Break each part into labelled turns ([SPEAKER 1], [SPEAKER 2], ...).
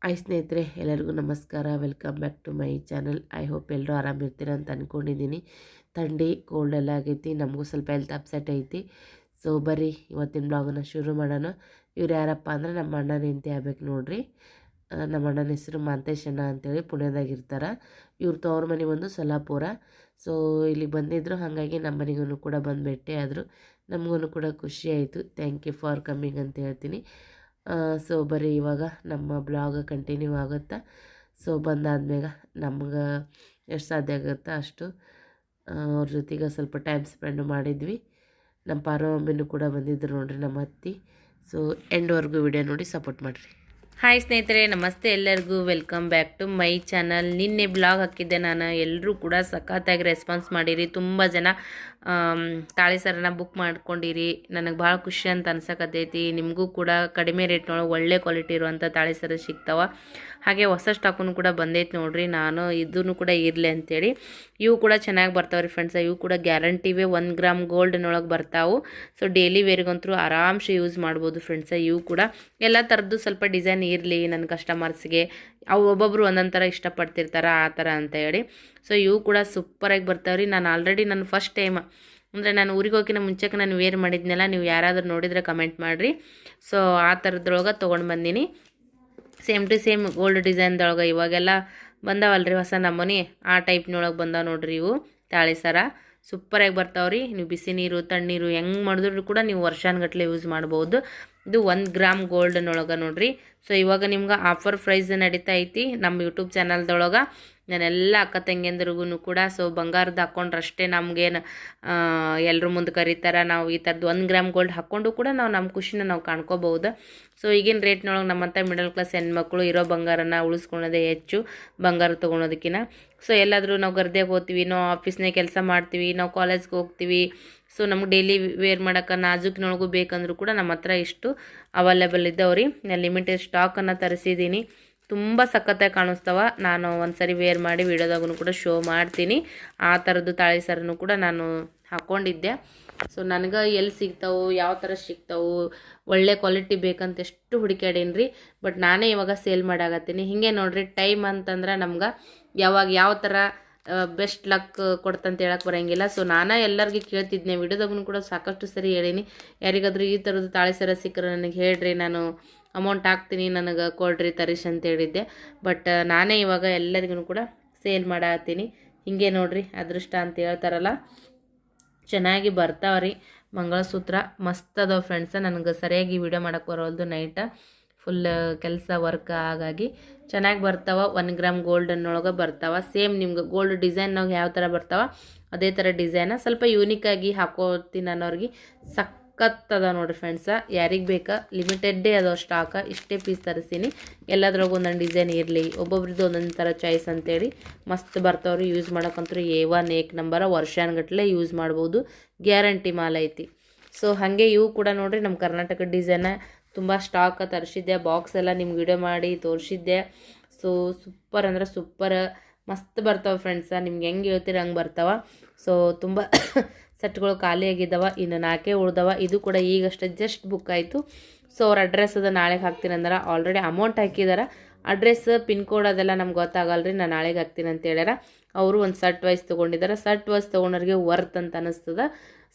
[SPEAKER 1] Hi ಸ್ನೇಹಿತರೆ, ಎಲ್ಲರಿಗೂ ನಮಸ್ಕಾರ. Welcome back to my channel. I hope ಎಲ್ಲರೂ ಆರಾಮಿರ್ತೀರ ಅಂತ ಅಂದ್ಕೊಂಡಿದ್ದೀನಿ. ಥಂಡಿ ಕೋಲ್ಡ್ ಎಲ್ಲ ಆಗೈತಿ, ನಮಗೂ ಸ್ವಲ್ಪ ಹೆಲ್ತ್ ಅಪ್ಸೆಟ್ ಐತಿ. ಸೊ ಬರ್ರಿ ಇವತ್ತಿನ ಬ್ಲಾಗನ್ನು ಶುರು ಮಾಡೋಣ. ಇವ್ರು ಯಾರಪ್ಪ ಅಂದರೆ ನಮ್ಮ ಅಣ್ಣನ ಹೆಂಡತಿ ಆಗ್ಬೇಕು ನೋಡ್ರಿ. ನಮ್ಮ ಅಣ್ಣನ ಹೆಸರು ಮಾಂತೇಶಣ್ಣ ಅಂತೇಳಿ ಪುಣ್ಯದಾಗಿರ್ತಾರೆ. ಇವ್ರು ತವ್ರ ಮನೆ ಬಂದು ಸೊಲ್ಲಾಪುರ. ಸೊ ಇಲ್ಲಿಗೆ ಬಂದಿದ್ದರು, ಹಾಗಾಗಿ ನಮ್ಮ ಮನೆಗೂ ಕೂಡ ಬಂದು ಭೇಟಿ ಆದರು. ನಮಗೂ ಕೂಡ ಖುಷಿ ಆಯಿತು. ಥ್ಯಾಂಕ್ ಯು ಫಾರ್ ಕಮ್ಮಿಂಗ್ ಅಂತ ಹೇಳ್ತೀನಿ. ಸೊ ಬರೀ ಇವಾಗ ನಮ್ಮ ಬ್ಲಾಗ್ ಕಂಟಿನ್ಯೂ ಆಗುತ್ತಾ. ಸೊ ಬಂದಾದ್ಮೇಲೆ ನಮ್ಗೆ ಎಷ್ಟು ಸಾಧ್ಯ ಆಗುತ್ತಾ ಅಷ್ಟು ಅವ್ರ ಜೊತೆಗೆ ಸ್ವಲ್ಪ ಟೈಮ್ ಸ್ಪೆಂಡ್ ಮಾಡಿದ್ವಿ. ನಮ್ಮ ಪಾರಮಮ್ಮಿನೂ ಕೂಡ ಬಂದಿದ್ದರು ನೋಡ್ರಿ, ನಮ್ಮ ಅತ್ತಿ. ಸೊ ಎಂಡ್ವರೆಗೂ ವಿಡಿಯೋ ನೋಡಿ ಸಪೋರ್ಟ್ ಮಾಡಿರಿ. ಹಾಯ್ ಸ್ನೇಹಿತರೆ, ನಮಸ್ತೆ ಎಲ್ಲರಿಗೂ. Welcome back to my channel. ನಿನ್ನೆ ಬ್ಲಾಗ್ ಹಾಕಿದ್ದೆ ನಾನು, ಎಲ್ಲರೂ ಕೂಡ ಸಖತ್ತಾಗಿ ರೆಸ್ಪಾನ್ಸ್ ಮಾಡಿರಿ. ತುಂಬ ಜನ ತಾಳಿ ಸರನ ಬುಕ್ ಮಾಡ್ಕೊಂಡಿರಿ. ನನಗೆ ಭಾಳ ಖುಷಿ ಅಂತ ಅನ್ಸಕತ್ತೈತಿ. ನಿಮಗೂ ಕೂಡ ಕಡಿಮೆ ರೇಟ್ನೊಳಗೆ ಒಳ್ಳೆ ಕ್ವಾಲಿಟಿ ಇರುವಂಥ ತಾಳಿ ಸರ ಸಿಗ್ತಾವ. ಹಾಗೆ ಹೊಸ ಸ್ಟಾಕೂ ಕೂಡ ಬಂದೈತೆ ನೋಡ್ರಿ. ನಾನು ಇದೂ ಕೂಡ ಇರಲಿ ಅಂತೇಳಿ. ಇವು ಕೂಡ ಚೆನ್ನಾಗಿ ಬರ್ತಾವೆ ರೀ ಫ್ರೆಂಡ್ಸ. ಇವು ಕೂಡ ಗ್ಯಾರಂಟಿವೇ 1 ಗ್ರಾಮ್ ಗೋಲ್ಡ್ನೊಳಗೆ ಬರ್ತಾವೆ. ಸೊ ಡೈಲಿ ವೇರ್ಗಂತೂ ಆರಾಮ್ಸೆ ಯೂಸ್ ಮಾಡ್ಬೋದು ಫ್ರೆಂಡ್ಸ. ಇವು ಕೂಡ ಎಲ್ಲ ಥರದ್ದು ಸ್ವಲ್ಪ ಡಿಸೈನ್ ಇರಲಿ ನನ್ನ ಕಸ್ಟಮರ್ಸ್ಗೆ. ಅವು ಒಬ್ಬೊಬ್ಬರು ಒಂದೊಂದು ಥರ ಇಷ್ಟಪಡ್ತಿರ್ತಾರೆ, ಆ ಥರ ಅಂತ ಹೇಳಿ. ಸೊ ಇವು ಕೂಡ ಸೂಪರಾಗಿ ಬರ್ತಾವೆ ರೀ. ನಾನು ಆಲ್ರೆಡಿ ನಾನು ಫಸ್ಟ್ ಟೈಮ್ ಅಂದರೆ ನಾನು ಊರಿಗೆ ಹೋಗಿನ ಮುಂಚೆಗೆ ನಾನು ವೇರ್ ಮಾಡಿದ್ನೆಲ್ಲ, ನೀವು ಯಾರಾದರೂ ನೋಡಿದರೆ ಕಮೆಂಟ್ ಮಾಡಿರಿ. ಸೊ ಆ ಥರದ್ರೊಳಗೆ ತೊಗೊಂಡು ಬಂದೀನಿ. ಸೇಮ್ ಟು ಸೇಮ್ ಗೋಲ್ಡ್ ಡಿಸೈನ್ದೊಳಗೆ ಇವಾಗೆಲ್ಲ ಬಂದಾವಲ್ರಿ ಹೊಸ ನಮೂನಿ, ಆ ಟೈಪ್ನೊಳಗೆ ಬಂದಾವೆ ನೋಡ್ರಿ ಇವು ತಾಳಿ ಸರ. ಸೂಪರಾಗಿ ಬರ್ತಾವ್ರಿ. ನೀವು ಬಿಸಿ ನೀರು ತಣ್ಣೀರು ಹೆಂಗೆ ಮಾಡಿದ್ರು ಕೂಡ ನೀವು ವರ್ಷಾನ್ಗಟ್ಲೆ ಯೂಸ್ ಮಾಡ್ಬೋದು. ಇದು 1 ಗ್ರಾಮ್ ಗೋಲ್ಡ್ನೊಳಗೆ ನೋಡ್ರಿ. ಸೊ ಇವಾಗ ನಿಮ್ಗೆ ಆಫರ್ ಪ್ರೈಸ್ ನಡೀತಾ ಐತಿ ನಮ್ಮ ಯೂಟ್ಯೂಬ್ ಚಾನಲ್ದೊಳಗೆ. ನಾನೆಲ್ಲ ಅಕ್ಕ ತಂಗಿಯಂದ್ರಿಗೂ ಕೂಡ ಸೊ ಬಂಗಾರದ ಹಾಕ್ಕೊಂಡ್ರಷ್ಟೇ ನಮಗೇನು ಎಲ್ಲರ ಮುಂದೆ ಕರೀತಾರೆ. ನಾವು ಈ ಥರದ್ದು 1 ಗ್ರಾಮ್ ಗೋಲ್ಡ್ ಹಾಕ್ಕೊಂಡು ಕೂಡ ನಮ್ಮ ಖುಷಿನ ನಾವು ಕಾಣ್ಕೋಬಹುದು. ಸೊ ಈಗಿನ ರೇಟ್ನೊಳಗೆ ನಮ್ಮಂಥ ಮಿಡಲ್ ಕ್ಲಾಸ್ ಹೆಣ್ಮಕ್ಳು ಇರೋ ಬಂಗಾರನ ಉಳಿಸ್ಕೊಳೋದೇ ಹೆಚ್ಚು, ಬಂಗಾರ ತೊಗೊಳೋದಕ್ಕಿಂತ. ಸೊ ಎಲ್ಲಾದರೂ ನಾವು ಗರ್ದೆಗೆ ಹೋಗ್ತೀವಿ, ನಾವು ಆಫೀಸ್ನಾಗ ಕೆಲಸ ಮಾಡ್ತೀವಿ, ನಾವು ಕಾಲೇಜ್ಗೆ ಹೋಗ್ತೀವಿ. ಸೊ ನಮ್ಗೆ ಡೈಲಿ ವೇರ್ ಮಾಡೋಕೆ ನಾಜೂಕಿನೊಳಗೂ ಬೇಕಂದ್ರೂ ಕೂಡ ನಮ್ಮ ಹತ್ರ ಇಷ್ಟು ಅವೈಲೇಬಲ್ ಇದ್ದಾವ್ರಿ. ನಾನು ಲಿಮಿಟೆಡ್ ಸ್ಟಾಕನ್ನು ತರಿಸಿದ್ದೀನಿ. ತುಂಬ ಸಖತ್ತಾಗಿ ಕಾಣಿಸ್ತಾವ. ನಾನು ಒಂದು ಸರಿ ವೇರ್ ಮಾಡಿ ವಿಡಿಯೋದಾಗೂ ಕೂಡ ಶೋ ಮಾಡ್ತೀನಿ. ಆ ಥರದ್ದು ತಾಳಿ ಸರನು ಕೂಡ ನಾನು ಹಾಕ್ಕೊಂಡಿದ್ದೆ. ಸೊ ನನಗೆ ಎಲ್ಲಿ ಸಿಗ್ತಾವೆ, ಯಾವ ಥರ ಸಿಗ್ತಾವೆ, ಒಳ್ಳೆ ಕ್ವಾಲಿಟಿ ಬೇಕಂತ ಎಷ್ಟು ಹುಡುಕ್ಯಾಡೀನಿ ರೀ. ಬಟ್ ನಾನೇ ಇವಾಗ ಸೇಲ್ ಮಾಡಾಕತ್ತೀನಿ. ಹೀಗೆ ನೋಡಿರಿ, ಟೈಮ್ ಅಂತಂದ್ರೆ ನಮ್ಗೆ ಯಾವಾಗ ಯಾವ ಥರ ಬೆಸ್ಟ್ ಲಕ್ ಕೊಡ್ತಂತ ಹೇಳಕ್ಕೆ ಬರೋಂಗಿಲ್ಲ. ಸೊ ನಾನು ಎಲ್ಲರಿಗೂ ಕೇಳ್ತಿದ್ದೆ, ವಿಡಿಯೋದಾಗೂ ಕೂಡ ಸಾಕಷ್ಟು ಸರಿ ಹೇಳೀನಿ. ಯಾರಿಗಾದ್ರೂ ಈ ಥರದ್ದು ತಾಳಿ ಸರ ಸಿಕ್ಕರೆ ನನಗೆ ಹೇಳ್ರಿ, ನಾನು ಅಮೌಂಟ್ ಹಾಕ್ತೀನಿ, ನನಗೆ ಕೊಡ್ರಿ ತರಿಸಿ ಅಂತ ಹೇಳಿದ್ದೆ. ಬಟ್ ನಾನೇ ಇವಾಗ ಎಲ್ಲರಿಗೂ ಕೂಡ ಸೇಲ್ ಮಾಡತ್ತೀನಿ. ಹೀಗೆ ನೋಡಿರಿ, ಅದೃಷ್ಟ ಅಂತ ಹೇಳ್ತಾರಲ್ಲ, ಚೆನ್ನಾಗಿ ಬರ್ತಾವ್ರಿ ಮಂಗಳಸೂತ್ರ. ಮಸ್ತ್ ಅದಾವೆ ಫ್ರೆಂಡ್ಸ. ನನಗೆ ಸರಿಯಾಗಿ ವಿಡಿಯೋ ಮಾಡೋಕ್ಕೆ ಬರೋಲ್ದು, ನೈಟ ಫುಲ್ ಕೆಲಸ ವರ್ಕ್ ಹಾಗಾಗಿ ಚೆನ್ನಾಗಿ ಬರ್ತಾವೆ. 1 ಗ್ರಾಮ್ ಗೋಲ್ಡನ್ನೊಳಗೆ ಬರ್ತಾವೆ. ಸೇಮ್ ನಿಮ್ಗೆ ಗೋಲ್ಡ್ ಡಿಸೈನ್ನಾಗ ಯಾವ ಥರ ಬರ್ತಾವೆ ಅದೇ ಥರ ಡಿಸೈನ, ಸ್ವಲ್ಪ ಯೂನಿಕ್ಕಾಗಿ ಹಾಕೋತೀನಿ ಅನ್ನೋರಿಗೆ ಸಖತ್ತದ ನೋಡಿರಿ ಫ್ರೆಂಡ್ಸ. ಯಾರಿಗೆ ಬೇಕಾ ಲಿಮಿಟೆಡ್ಡೇ ಅದಾವ ಸ್ಟಾಕ. ಇಷ್ಟೇ ಪೀಸ್ ತರಿಸ್ತೀನಿ. ಎಲ್ಲದ್ರಾಗೂ ಒಂದೊಂದು ಡಿಸೈನ್ ಇರಲಿ, ಒಬ್ಬೊಬ್ರದ್ದು ಒಂದೊಂದು ಥರ ಚಾಯ್ಸ್ ಅಂತೇಳಿ. ಮಸ್ತ್ ಬರ್ತಾವ್ರಿ. ಯೂಸ್ ಮಾಡೋಕ್ಕಂತೂ A1 ಏಕ್ ನಂಬರ, ವರ್ಷಾನ್ಗಟ್ಲೆ ಯೂಸ್ ಮಾಡ್ಬೋದು, ಗ್ಯಾರಂಟಿ ಮಾಲ್ ಐತಿ. ಸೊ ಹಾಗೆ ಇವು ಕೂಡ ನೋಡಿರಿ, ನಮ್ಮ ಕರ್ನಾಟಕ ಡಿಸೈನ ತುಂಬ ಸ್ಟಾಕ್ ತರಿಸಿದ್ದೆ. ಬಾಕ್ಸ್ ಎಲ್ಲ ನಿಮ್ಗೆ ವಿಡಿಯೋ ಮಾಡಿ ತೋರಿಸಿದ್ದೆ. ಸೊ ಸೂಪರ್ ಅಂದರೆ ಸೂಪರ್ ಮಸ್ತ್ ಬರ್ತಾವೆ ಫ್ರೆಂಡ್ಸ. ನಿಮ್ಗೆ ಹೆಂಗೆ ಹೇಳ್ತೀರಿ ಹಂಗೆ ಬರ್ತಾವೆ. ಸೊ ತುಂಬ ಸೆಟ್ಗಳು ಖಾಲಿ ಆಗಿದ್ದಾವೆ, ಇನ್ನು 4 ಉಳ್ದವ. ಇದು ಕೂಡ ಈಗಷ್ಟೇ ಜಸ್ಟ್ ಬುಕ್ ಆಯಿತು. ಸೊ ಅವ್ರ ಅಡ್ರೆಸ್ ಅದು ನಾಳೆಗೆ ಹಾಕ್ತೀನಿ ಅಂದ್ರೆ ಆಲ್ರೆಡಿ ಅಮೌಂಟ್ ಹಾಕಿದಾರೆ. ಅಡ್ರೆಸ್ ಪಿನ್ ಕೋಡ್ ಅದೆಲ್ಲ ನಮ್ಗೆ ಗೊತ್ತಾಗಲ್ರಿ, ನಾನು ನಾಳೆಗೆ ಹಾಕ್ತೀನಿ ಅಂತ ಹೇಳ್ಯಾರ. ಅವರು ಒಂದು ಸರ್ಟ್ ವೈಸ್ ತೊಗೊಂಡಿದ್ದಾರೆ. ಸರ್ಟ್ ವೈಸ್ ತೊಗೊಂಡವ್ರಿಗೆ ವರ್ತ್ ಅಂತ ಅನ್ನಿಸ್ತದೆ.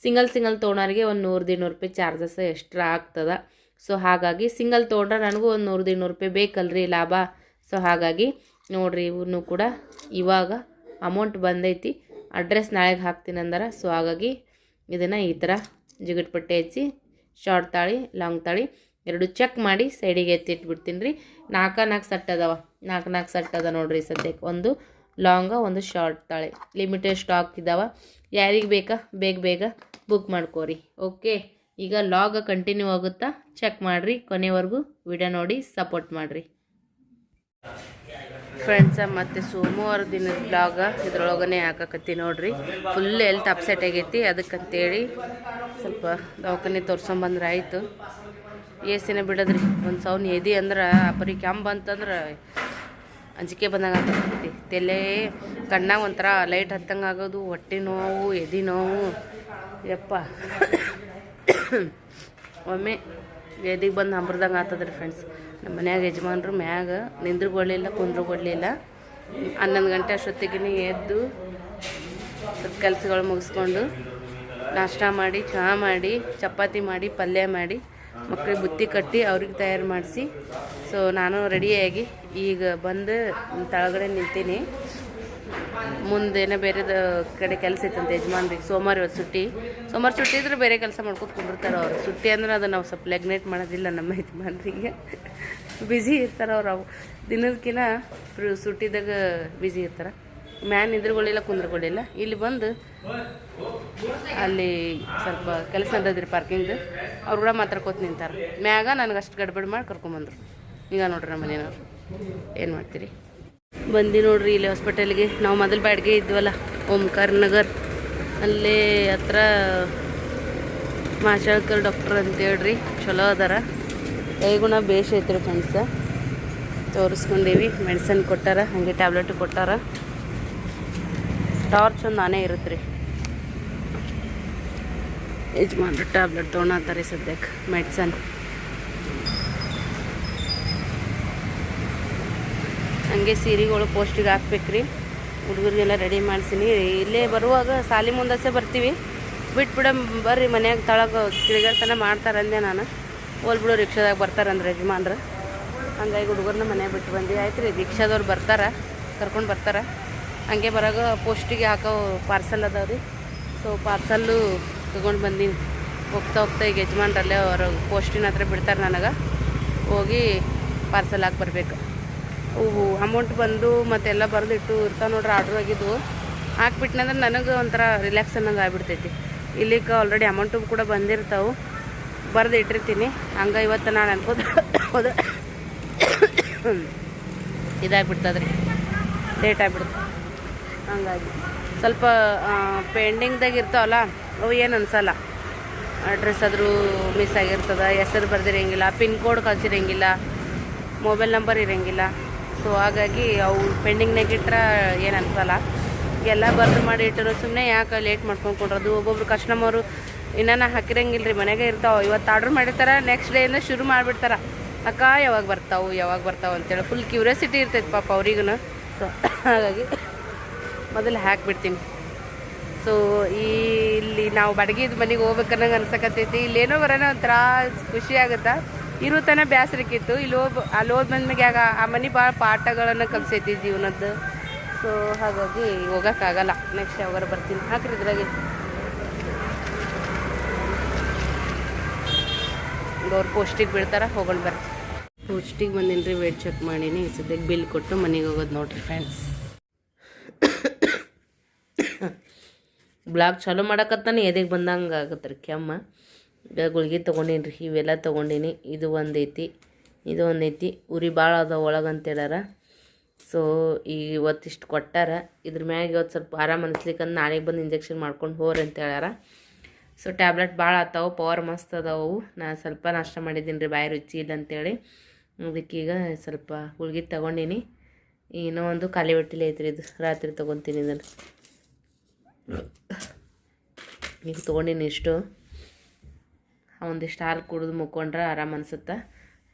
[SPEAKER 1] ಸಿಂಗಲ್ ತೊಗೊಳೋರಿಗೆ ಒಂದು 100-200 ರೂಪಾಯಿ ಚಾರ್ಜಸ್ ಎಕ್ಸ್ಟ್ರಾ ಆಗ್ತದೆ. ಸೊ ಹಾಗಾಗಿ ಸಿಂಗಲ್ ತೊಗೊಂಡ್ರೆ ನನಗೂ ಒಂದು 100-200 ರೂಪಾಯಿ ಬೇಕಲ್ರಿ ಲಾಭ. ಸೊ ಹಾಗಾಗಿ ನೋಡಿರಿ, ಇವನು ಕೂಡ ಇವಾಗ ಅಮೌಂಟ್ ಬಂದೈತಿ. ಅಡ್ರೆಸ್ ನಾಳೆಗೆ ಹಾಕ್ತೀನಿ ಅಂದ್ರೆ. ಸೊ ಹಾಗಾಗಿ ಇದನ್ನು ಈ ಥರ ಜಿಗಟ್ ಪಟ್ಟೆ ಹಚ್ಚಿ ಶಾರ್ಟ್ ತಾಳಿ ಲಾಂಗ್ ತಾಳಿ 2 ಚೆಕ್ ಮಾಡಿ ಸೈಡಿಗೆ ಎತ್ತಿಟ್ಬಿಡ್ತೀನಿ ರೀ. 4 ಸೆಟ್ ಅದಾವ. 4 ಸೆಟ್ ಅದ ನೋಡಿರಿ ಸದ್ಯಕ್ಕೆ. ಒಂದು ಲಾಂಗ, ಒಂದು ಶಾರ್ಟ್ ತಾಳಿ. ಲಿಮಿಟೆಡ್ ಸ್ಟಾಕ್ ಇದ್ದಾವೆ. ಯಾರಿಗೆ ಬೇಕಾ ಬೇಗ ಬುಕ್ ಮಾಡ್ಕೋರಿ. ಓಕೆ, ಈಗ ಲಾಗ್ ಕಂಟಿನ್ಯೂ ಆಗುತ್ತಾ ಚೆಕ್ ಮಾಡಿರಿ. ಕೊನೆವರೆಗೂ ವಿಡಿಯೋ ನೋಡಿ ಸಪೋರ್ಟ್ ಮಾಡಿರಿ ಫ್ರೆಂಡ್ಸ. ಮತ್ತು ಸೋಮವಾರ ದಿನದ ಬ್ಲಾಗ ಇದ್ರೊಳಗನೆ ಹಾಕಕತ್ತಿ ನೋಡ್ರಿ. ಫುಲ್ ಹೆಲ್ತ್ ಅಪ್ಸೆಟ್ ಆಗೈತಿ. ಅದಕ್ಕಂತೇಳಿ ಸ್ವಲ್ಪ ದವಾಖಾನೆ ತೋರ್ಸೊಂಬಂದ್ರೆ ಆಯಿತು. ಏಸಿನ ಬಿಡೋದ್ರಿ. ಒಂದು ಸೌನ್ ಎದಿ ಅಂದ್ರೆ ಬರೀ ಕೆಂಬ್ ಅಂತಂದ್ರೆ ಅಂಜಿಕೆ ಬಂದಂಗೆ ಆಗ್ತೈತಿ. ತಲೆ ಕಣ್ಣಾಗ ಒಂಥರ ಲೈಟ್ ಹತ್ತಂಗೆ ಆಗೋದು, ಹೊಟ್ಟೆ ನೋವು, ಎದೆ ನೋವು. ಯಪ್ಪ ಒಮ್ಮೆ ಎದಿಗೆ ಬಂದು ಹಂಬ್ರದಂಗೆ ಆಗ್ತದ್ರಿ ಫ್ರೆಂಡ್ಸ್.
[SPEAKER 2] ನಮ್ಮ ಮನ್ಯಾಗ ಯಜಮಾನ್ರು ಮ್ಯಾಗ ನಿಂದ್ರುಗೊಳ್ಳಿಲ್ಲ ಕುಂದ್ರುಗೊಳ್ಳಿಲ್ಲ. 11 ಗಂಟೆ ಅಷ್ಟೊತ್ತಿಗೆ ಎದ್ದು ಸ್ವಲ್ಪ ಕೆಲಸಗಳು ಮುಗಿಸ್ಕೊಂಡು ನಾಷ್ಟ ಮಾಡಿ ಚಹಾ ಮಾಡಿ ಚಪಾತಿ ಮಾಡಿ ಪಲ್ಯ ಮಾಡಿ ಮಕ್ಕಳಿಗೆ ಬುತ್ತಿ ಕಟ್ಟಿ ಅವ್ರಿಗೆ ತಯಾರು ಮಾಡಿಸಿ ಸೊ ನಾನು ರೆಡಿಯಾಗಿ ಈಗ ಬಂದು ತಳಗಡೆ ನಿಂತೀನಿ. ಮುಂದೇನೋ ಬೇರೆ ಕಡೆ ಕೆಲಸ ಇತ್ತಂತೆ ಯಜಮಾನ್ರಿಗೆ. ಸೋಮವಾರ ಇವತ್ತು ಸುಟ್ಟಿ ಇದ್ರೆ ಬೇರೆ ಕೆಲಸ ಮಾಡ್ಕೊಂಡು ಕುಂದಿರ್ತಾರೆ ಅವರು. ಸುಟ್ಟಿ ಅಂದ್ರೆ ಅದು ನಾವು ಸ್ವಲ್ಪ ನೆಗ್ನೆಕ್ಟ್ ಮಾಡೋದಿಲ್ಲ ನಮ್ಮ ಯಜಮಾನ್ರಿಗೆ. ಬ್ಯುಸಿ ಇರ್ತಾರೆ ಅವ್ರು. ದಿನದಕ್ಕಿಂತ ಸುಟ್ಟಿದಾಗ ಬ್ಯುಸಿ ಇರ್ತಾರೆ. ಮ್ಯಾನ್ ನಿದ್ರಗಳಿಲ್ಲ ಕುಂದ್ರಗಳಿಲ್ಲ. ಇಲ್ಲಿ ಬಂದು ಅಲ್ಲಿ ಸ್ವಲ್ಪ ಕೆಲಸ ನಡೆದ್ರಿ ಪಾರ್ಕಿಂಗ್ದು. ಅವ್ರು ಕೂಡ ಮಾತಾಡ್ಕೋತ ನಿಂತಾರೆ. ಮ್ಯಾಗ ನನಗೆ ಅಷ್ಟು ಗಡ್ಬಡಿ ಮಾಡಿ ಕರ್ಕೊಂಬಂದ್ರು. ಈಗ ನೋಡ್ರಿ ನಮ್ಮ ಮನೆಯವ್ರು ಏನು ಮಾಡ್ತೀರಿ. ಬಂದು ನೋಡ್ರಿ ಇಲ್ಲಿ ಹಾಸ್ಪಿಟಲ್ಗೆ. ನಾವು ಮೊದಲು ಬಾಡಿಗೆ ಇದ್ವಲ್ಲ ಓಂಕಾರ ನಗರ್, ಅಲ್ಲೇ ಹತ್ರ ಮಾಶಾಳ್ಕರ್ ಡಾಕ್ಟ್ರ್ ಅಂತೇಳ್ರಿ, ಚಲೋ ಅದಾರ. ಕೈಗುಣ ಬೇಷ್ ಐತ್ರಿ ಫ್ರೆಂಡ್ಸ. ತೋರಿಸ್ಕೊಂಡೀವಿ, ಮೆಡಿಸನ್ ಕೊಟ್ಟಾರ, ಹಾಗೆ ಟ್ಯಾಬ್ಲೆಟ್ ಕೊಟ್ಟಾರ. ಟಾರ್ಚ್ ಒಂದು ನಾನೇ ಇರುತ್ತೆ ರೀ. ಯಜಮಾನ್ರು ಟ್ಯಾಬ್ಲೆಟ್ ತೊಗೊಳತ್ತಾರೆ ಸದ್ಯಕ್ಕೆ, ಮೆಡಿಸನ್. ಹಂಗೆ ಸೀರೆಗಳು ಪೋಸ್ಟಿಗೆ ಹಾಕ್ಬೇಕ್ರಿ. ಹುಡುಗರಿಗೆಲ್ಲ ರೆಡಿ ಮಾಡ್ಸೀನಿ. ಇಲ್ಲೇ ಬರುವಾಗ ಸಾಲಿ ಮುಂದಸೆ ಬರ್ತೀವಿ. ಬಿಟ್ಬಿಡ ಬರ್ರಿ ಮನ್ಯಾಗ ತಳಗ ತಿರುಗಾಡ್ತನ ಮಾಡ್ತಾರೆ ಅಂದೆ ನಾನು. ಹೋಲ್ಬಿಡು ರಿಕ್ಷಾದಾಗ ಬರ್ತಾರಂದ್ರೆ ಯಜಮಾನ್ರು. ಹಂಗಾಗಿ ಹುಡುಗರನ್ನ ಮನ್ಯಾಗ ಬಿಟ್ಟು ಬಂದು ಆಯ್ತು ರೀ. ರಿಕ್ಷಾದವ್ರು ಬರ್ತಾರೆ, ಕರ್ಕೊಂಡು ಬರ್ತಾರೆ. ಹಂಗೆ ಬರಾಗ ಪೋಸ್ಟಿಗೆ ಹಾಕೋ ಪಾರ್ಸಲ್ ಅದಾವೆ ರೀ. ಸೊ ಪಾರ್ಸಲ್ಲು ತೊಗೊಂಡು ಬಂದೀನಿ. ಹೋಗ್ತಾ ಈಗ ಯಜಮಾನ್ರಲ್ಲೇ ಅವ್ರ ಪೋಸ್ಟಿನ ಹತ್ರ ಬಿಡ್ತಾರೆ. ನನಗೆ ಹೋಗಿ ಪಾರ್ಸಲ್ ಹಾಕಿ ಬರಬೇಕು. ಅವು ಅಮೌಂಟ್ ಬಂದು ಮತ್ತೆಲ್ಲ ಬರೆದಿಟ್ಟು ಇರ್ತಾವೆ ನೋಡ್ರಿ ಆರ್ಡ್ರ್ ಆಗಿದ್ದು. ಹಾಕ್ಬಿಟ್ನಂದ್ರೆ ನನಗೆ ಒಂಥರ ರಿಲ್ಯಾಕ್ಸ್ ಅನ್ನೋದು ಆಗ್ಬಿಡ್ತೈತಿ. ಇಲ್ಲಿಗೆ ಆಲ್ರೆಡಿ ಅಮೌಂಟು ಕೂಡ ಬಂದಿರ್ತಾವೆ, ಬರೆದು ಇಟ್ಟಿರ್ತೀನಿ. ಹಂಗೆ ಇವತ್ತು ನಾನು ಅನ್ಕೋದು ಹೋದ ಇದಾಗ್ಬಿಡ್ತದೆ ರೀ, ಲೇಟ್ ಆಗಿಬಿಡ್ತು. ಹಂಗಾಗಿ ಸ್ವಲ್ಪ ಪೆಂಡಿಂಗ್ದಾಗ ಇರ್ತಾವಲ್ಲ ಅವು ಏನು ಅನ್ಸಲ್ಲ. ಅಡ್ರೆಸ್ ಆದರೂ ಮಿಸ್ ಆಗಿರ್ತದೆ, ಹೆಸರು ಬರ್ದಿರಂಗಿಲ್ಲ, ಪಿನ್ ಕೋಡ್ ಕಳ್ಸಿರಂಗಿಲ್ಲ, ಮೊಬೈಲ್ ನಂಬರ್ ಇರೋಂಗಿಲ್ಲ. ಸೊ ಹಾಗಾಗಿ ಅವು ಪೆಂಡಿಂಗ್ನಾಗ ಇಟ್ರೆ ಏನು ಅನ್ಸಲ್ಲ. ಎಲ್ಲ ಬರೆದು ಮಾಡಿ ಇಟ್ಟರು ಸುಮ್ಮನೆ ಯಾಕೆ ಲೇಟ್ ಮಾಡ್ಕೊಂಡು ಕೊಡೋದು. ಒಬ್ಬೊಬ್ರು ಕಸ್ಟಮರು ಇನ್ನೂ ಹಾಕಿರಂಗಿಲ್ಲ ರೀ, ಮನೆಗೆ ಇರ್ತಾವೆ. ಇವತ್ತು ಆರ್ಡ್ರ್ ಮಾಡಿರ್ತಾರೆ, ನೆಕ್ಸ್ಟ್ ಡೇಯಿಂದ ಶುರು ಮಾಡಿಬಿಡ್ತಾರೆ. ಅಕ್ಕ ಯಾವಾಗ ಬರ್ತಾವೆ ಅಂತೇಳಿ ಫುಲ್ ಕ್ಯೂರಿಯಾಸಿಟಿ ಇರ್ತೈತೆ ಪಾಪ ಅವ್ರಿಗೂ. ಸೊ ಹಾಗಾಗಿ ಮೊದಲು ಹಾಕಿಬಿಡ್ತೀನಿ. ಸೊ ಇಲ್ಲಿ ನಾವು ಬಾಡಿಗೆ ಮನೆಗೆ ಹೋಗ್ಬೇಕನ್ನಂಗೆ ಅನ್ಸಕತ್ತೈತಿ. ಇಲ್ಲೇನೋ ಬರೋಣ ಒಂಥರ ಖುಷಿ ಆಗುತ್ತಾ. ಇರೋ ತನ ಬೇಸರಕ್ಕಿತ್ತು. ಅಲ್ಲಿ ಹೋದ್ ಬಂದ್ಮೇಲೆ ಆಗ ಆ ಮನೆ ಭಾಳ ಪಾಠಗಳನ್ನು ಕಲಿಸೈತಿ ಜೀವನದ್ದು. ಸೊ ಹಾಗಾಗಿ ಹೋಗೋಕ್ಕಾಗಲ್ಲ. ನೆಕ್ಸ್ಟ್ ಯಾವಾಗ ಬರ್ತೀನಿ. ಹಾಕ್ರಿ ಇದ್ರಾಗೆ ಅವ್ರು ಪೋಸ್ಟಿಗೆ ಬಿಡ್ತಾರೆ, ಹೋಗೋಣ ಬರ್ರಿ. ಪೋಸ್ಟಿಗೆ ಬಂದೀನಿ ರೀ, ವೇಟ್ ಚೆಕ್ ಮಾಡೀನಿ. ಸದ್ಯಕ್ಕೆ ಬಿಲ್ ಕೊಟ್ಟು ಮನೆಗೆ ಹೋಗೋದು ನೋಡ್ರಿ ಫ್ರೆಂಡ್ಸ್. ಬ್ಲಾಗ್ ಚಾಲೂ ಮಾಡಕತ್ತಾನೆ ಎದೆಗೆ ಬಂದಂಗೆ ಆಗತ್ತೆ ರೀ ಕೆಮ್ಮ. ಈಗ ಗುಳಿಗೆ ತೊಗೊಂಡೀನಿ ರೀ, ಇವೆಲ್ಲ ತೊಗೊಂಡೀನಿ. ಇದು ಒಂದೈತಿ ಉರಿ ಭಾಳ ಅದ ಒಳಗೆ ಅಂತೇಳಾರ. ಸೊ ಇವತ್ತಿಷ್ಟು ಕೊಟ್ಟಾರ. ಇದ್ರ ಮ್ಯಾಗ ಇವತ್ತು ಸ್ವಲ್ಪ ಆರಾಮ ಅನಿಸ್ಲಿಕ್ಕಂದು ನಾಳೆಗೆ ಬಂದು ಇಂಜೆಕ್ಷನ್ ಮಾಡ್ಕೊಂಡು ಹೋರಿ ಅಂತ ಹೇಳ್ಯಾರ. ಸೊ ಟ್ಯಾಬ್ಲೆಟ್ ಭಾಳ ಆತಾವು, ಪವರ್ ಮಸ್ತ್ ಅದಾವು. ನಾನು ಸ್ವಲ್ಪ ನಾಷ್ಟ ಮಾಡಿದ್ದೀನಿ ರೀ, ಬಾಯಿ ರುಚಿ ಇಲ್ಲ ಅಂತೇಳಿ. ಅದಕ್ಕೀಗ ಸ್ವಲ್ಪ ಗುಳ್ಗೆ ತೊಗೊಂಡೀನಿ. ಇನ್ನೂ ಒಂದು ಖಾಲಿ ಹೊಟ್ಟೆಲಿ ಐತ್ರಿ, ಇದು ರಾತ್ರಿ ತೊಗೊತೀನಿ. ಇದನ್ನು ಈಗ ತೊಗೊಂಡೀನಿ ಇಷ್ಟು. ಒಂದಿಷ್ಟು ಹಾಲು ಕುಡಿದು ಮುಕ್ಕೊಂಡ್ರೆ ಆರಾಮ ಅನ್ಸುತ್ತೆ.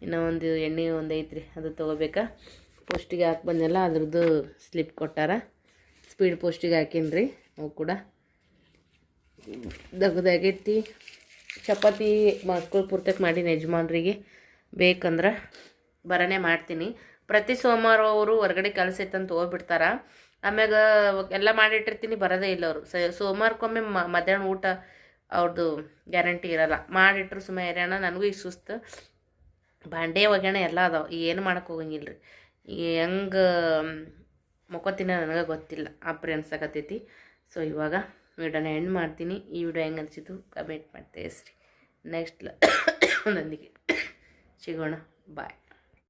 [SPEAKER 2] ಇನ್ನೂ ಒಂದು ಎಣ್ಣೆ ಒಂದು ಐತ್ರಿ, ಅದು ತೊಗೋಬೇಕಾ. ಪೋಸ್ಟಿಗೆ ಹಾಕಿ ಬಂದೆಲ್ಲ ಅದ್ರದ್ದು ಸ್ಲಿಪ್ ಕೊಟ್ಟಾರ. ಸ್ಪೀಡ್ ಪೋಸ್ಟಿಗೆ ಹಾಕೀನಿ ಅವು ಕೂಡ ದಗದಾಗೈತಿ. ಚಪಾತಿ ಮಕ್ಕಳು ಪೂರ್ತಕ್ಕೆ ಮಾಡೀನಿ ಯಜಮಾನ್ರಿಗೆ. ಬೇಕಂದ್ರೆ ಬರನೇ ಮಾಡ್ತೀನಿ. ಪ್ರತಿ ಸೋಮವಾರ ಅವರು ಹೊರಗಡೆ ಕೆಲಸ ಇತ್ತಂತ ಹೋಗ್ಬಿಡ್ತಾರೆ. ಆಮ್ಯಾಗ ಎಲ್ಲ ಮಾಡಿಟ್ಟಿರ್ತೀನಿ, ಬರೋದೇ ಇಲ್ಲ ಅವರು. ಸೋಮವಾರಕ್ಕೊಮ್ಮೆ ಮಧ್ಯಾಹ್ನ ಊಟ ಅವ್ರದ್ದು ಗ್ಯಾರಂಟಿ ಇರೋಲ್ಲ. ಮಾಡಿಟ್ರು ಸುಮ್ಮನೆ ಇರೋಣ. ನನಗೂ ಈಗ ಸುಸ್ತು, ಬಾಂಡೆ ಒಗ್ಯಾಣ ಎಲ್ಲ ಅದಾವೆ. ಈಗ ಏನು ಮಾಡೋಕ್ಕೆ ಹೋಗಂಗಿಲ್ಲ ರೀ. ಈಗ ಹೆಂಗೆ ಮಕ್ಕೋತೀನ ನನಗೆ ಗೊತ್ತಿಲ್ಲ, ಅಪ್ರಿ ಅನ್ಸಕತ್ತೈತಿ. ಸೊ ಇವಾಗ ವಿಡಿಯೋನ ಎಂಡ್ ಮಾಡ್ತೀನಿ. ಈ ವಿಡಿಯೋ ಹೆಂಗೆ ಅನಿಸಿತು ಕಮೆಂಟ್ ಮಾಡಿ ತಿಳಿಸ್ರಿ. ನೆಕ್ಸ್ಟ್ ನೊಂದಿಗೆ ಸಿಗೋಣ. ಬಾಯ್.